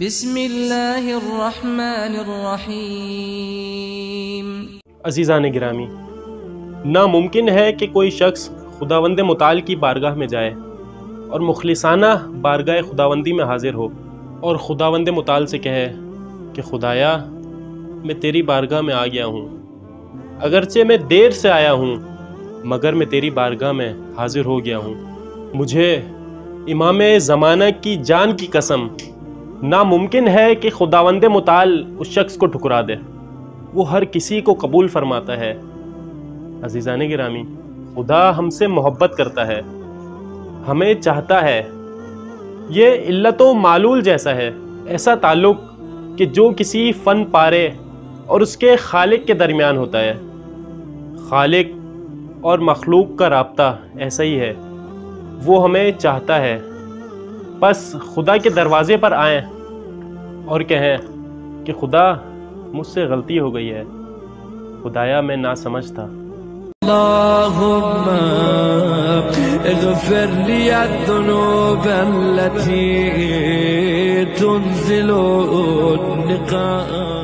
بسم اللہ الرحمن الرحیم۔ عزیزان گرامی، ناممکن ہے کہ کوئی شخص خداوند متعال کی بارگاہ میں جائے اور مخلصانہ بارگاہ خداوندی میں حاضر ہو اور خداوند متعال سے کہے کہ خدایا میں تیری بارگاہ میں آ گیا ہوں، اگرچہ میں دیر سے آیا ہوں مگر میں تیری بارگاہ میں حاضر ہو گیا ہوں۔ مجھے امام زمانہ کی جان کی قسم ناممکن ہے کہ خداوند متعال اس شخص کو ٹھکرا دے، وہ ہر کسی کو قبول فرماتا ہے۔ عزیزان گرامی، خدا ہم سے محبت کرتا ہے، ہمیں چاہتا ہے۔ یہ علت و معلول جیسا ہے، ایسا تعلق کہ جو کسی فن پارے اور اس کے خالق کے درمیان ہوتا ہے۔ خالق اور مخلوق کا رابطہ ایسا ہی ہے، وہ ہمیں چاہتا ہے۔ بس خدا کے دروازے پر آئیں اور کہیں کہ خدا مجھ سے غلطی ہو گئی ہے، خدایا میں ناسمجھ تھا۔ اللهم اغفر لي الذنوب التي تنزل النقام